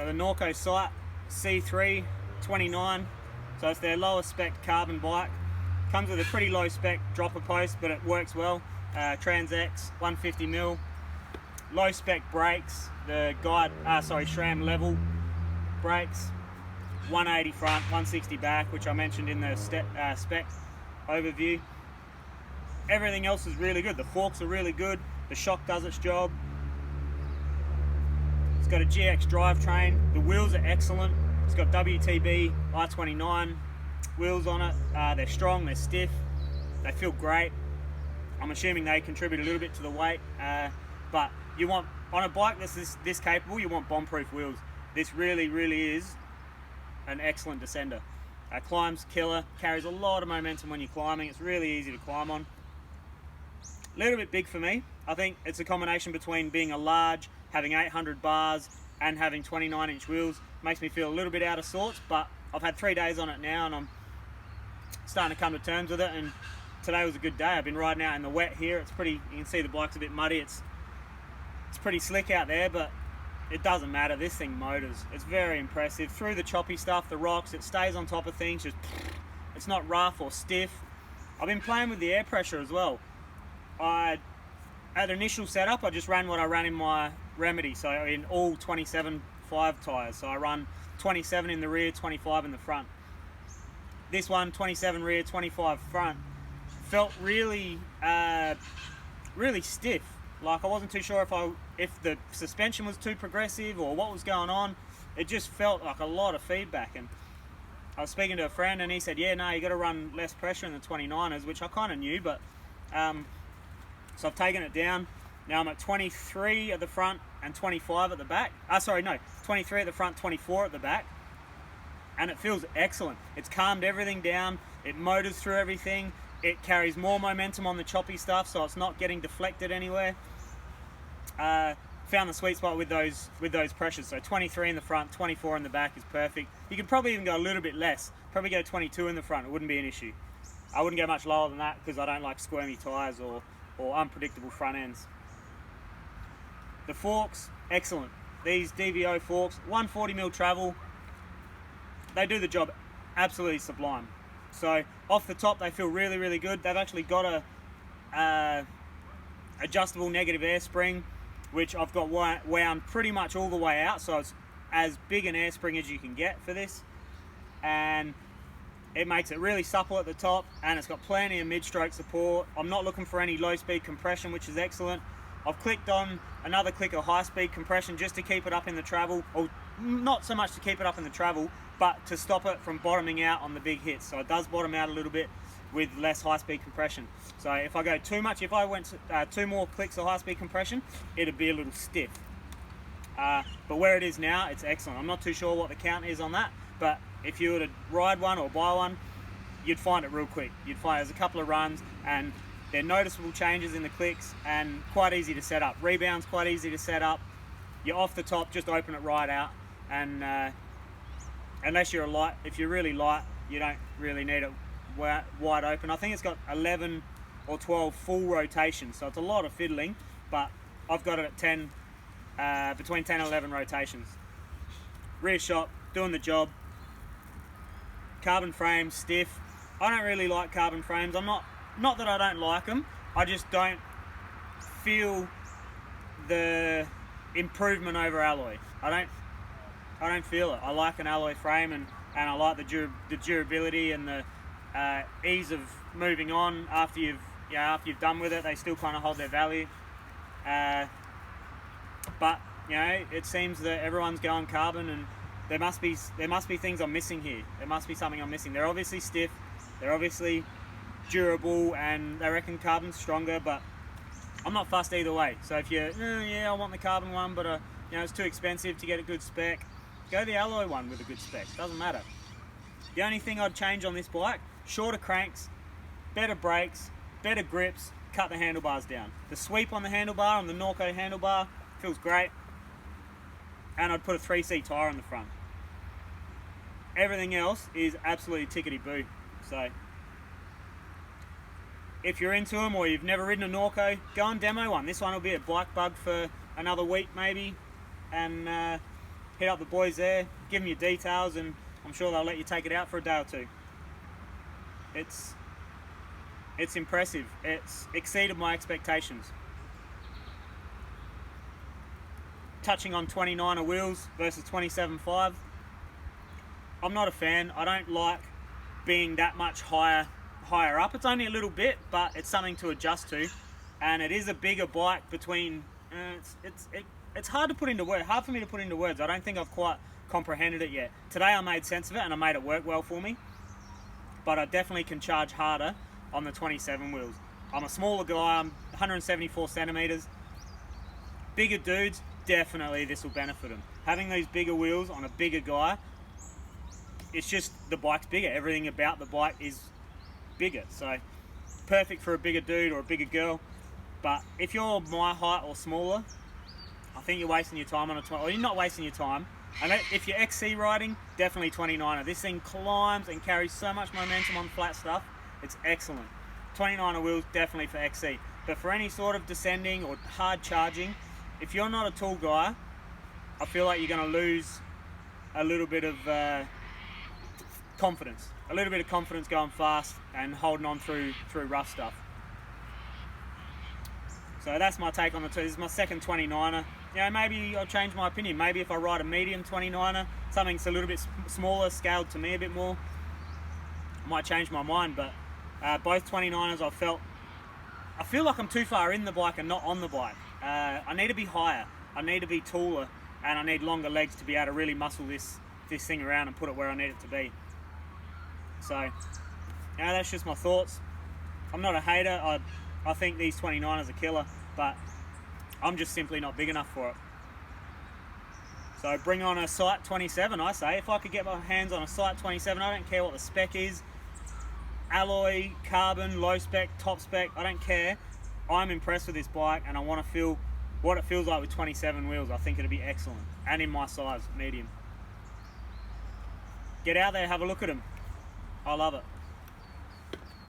So the Norco Sight C3 29, so it's their lowest spec carbon bike. Comes with a pretty low spec dropper post, but it works well. Trans X 150mm, low spec brakes. The SRAM level brakes, 180 front, 160 back, which I mentioned in the spec overview. Everything else is really good. The forks are really good. The shock does its job. It's got a GX drivetrain. The wheels are excellent. It's got WTB I-29 wheels on it. They're strong, they're stiff, they feel great. I'm assuming they contribute a little bit to the weight, but you want, on a bike that's this capable, you want bomb-proof wheels. This really, really is an excellent descender. Climbs killer, carries a lot of momentum when you're climbing. It's really easy to climb on. A little bit big for me. I think it's a combination between being a large, having 800 bars, and having 29-inch wheels. Makes me feel a little bit out of sorts, but I've had 3 days on it now, and I'm starting to come to terms with it. And today was a good day. I've been riding out in the wet here. It's pretty, you can see the bike's a bit muddy. It's pretty slick out there, but it doesn't matter. This thing motors. It's very impressive. Through the choppy stuff, the rocks, it stays on top of things. Just, it's not rough or stiff. I've been playing with the air pressure as well. At initial setup, I just ran what I ran in my Remedy, so in all 27.5 tyres. So I run 27 in the rear, 25 in the front. This one, 27 rear, 25 front, felt really, really stiff. Like I wasn't too sure if the suspension was too progressive or what was going on. It just felt like a lot of feedback. And I was speaking to a friend, and he said, "Yeah, no, you got to run less pressure in the 29ers," which I kind of knew, but. So I've taken it down. Now I'm at 23 at the front and 25 at the back. 23 at the front, 24 at the back. And it feels excellent. It's calmed everything down. It motors through everything. It carries more momentum on the choppy stuff, so it's not getting deflected anywhere. Found the sweet spot with those pressures. So 23 in the front, 24 in the back is perfect. You could probably even go a little bit less. Probably go 22 in the front. It wouldn't be an issue. I wouldn't go much lower than that because I don't like squirmy tyres or unpredictable front ends. The forks, excellent. These DVO forks, 140mm travel, they do the job absolutely sublime. So off the top, they feel really, really good. They've actually got a adjustable negative air spring, which I've got wound pretty much all the way out, so it's as big an air spring as you can get for this. And it makes it really supple at the top, and it's got plenty of mid-stroke support. I'm not looking for any low-speed compression, which is excellent. I've clicked on another click of high-speed compression just to keep it up in the travel, or not so much to keep it up in the travel, but to stop it from bottoming out on the big hits. So it does bottom out a little bit with less high-speed compression. So if I go too much, if I went 2 more clicks of high-speed compression, it'd be a little stiff. But where it is now, it's excellent. I'm not too sure what the count is on that, but if you were to ride one or buy one, you'd find it real quick. You'd find there's a couple of runs, and they're noticeable changes in the clicks and quite easy to set up. Rebounds quite easy to set up. You're off the top, just open it right out, and unless you're light, if you're really light, you don't really need it wide open. I think it's got 11 or 12 full rotations, so it's a lot of fiddling, but I've got it at 10, between 10 and 11 rotations. Rear shock, doing the job. Carbon frames, stiff. I don't really like carbon frames. I'm not that I don't like them, I just don't feel the improvement over alloy. I don't feel it. I like an alloy frame, and I like the durability and the ease of moving on after you've done with it. They still kind of hold their value. But it seems that everyone's going carbon, and there must be things I'm missing here. There must be something I'm missing. They're obviously stiff, they're obviously durable, and they reckon carbon's stronger, but I'm not fussed either way. So if you're, I want the carbon one, but it's too expensive to get a good spec, go the alloy one with a good spec. Doesn't matter. The only thing I'd change on this bike, shorter cranks, better brakes, better grips, cut the handlebars down. The sweep on the handlebar, on the Norco handlebar, feels great. And I'd put a 3C tyre on the front. Everything else is absolutely tickety-boo. So if you're into them, or you've never ridden a Norco, go and demo one. This one will be a bike bug for another week maybe, and hit up the boys there, give them your details, and I'm sure they'll let you take it out for a day or two. It's impressive. It's exceeded my expectations. Touching on 29er wheels versus 27.5, I'm not a fan. I don't like being that much higher up. It's only a little bit, but it's something to adjust to, and it is a bigger bike between. It's hard to put into words. Hard for me to put into words. I don't think I've quite comprehended it yet. Today I made sense of it and I made it work well for me, but I definitely can charge harder on the 27 wheels. I'm a smaller guy. I'm 174 centimeters. Bigger dudes, definitely this will benefit them. Having these bigger wheels on a bigger guy, it's just the bike's bigger. Everything about the bike is bigger, so perfect for a bigger dude or a bigger girl. But if you're my height or smaller, I think you're wasting your time on a 20, or you're not wasting your time. And if you're XC riding, definitely 29er. This thing climbs and carries so much momentum on flat stuff. It's excellent. 29er wheels, definitely for XC. But for any sort of descending or hard charging, if you're not a tall guy, I feel like you're going to lose a little bit of confidence. A little bit of confidence going fast and holding on through rough stuff. So that's my take on the two. This is my second 29er. Maybe I'll change my opinion. Maybe if I ride a medium 29er, something that's a little bit smaller, scaled to me a bit more, I might change my mind. But both 29ers I feel like I'm too far in the bike and not on the bike. I need to be higher, I need to be taller, and I need longer legs to be able to really muscle this thing around and put it where I need it to be. So, that's just my thoughts. I'm not a hater. I think these 29ers are killer, but I'm just simply not big enough for it. So bring on a Sight 27, I say. If I could get my hands on a Sight 27, I don't care what the spec is. Alloy, carbon, low spec, top spec, I don't care. I'm impressed with this bike and I want to feel what it feels like with 27 wheels. I think it'll be excellent. And in my size, medium. Get out there, have a look at them. I love it.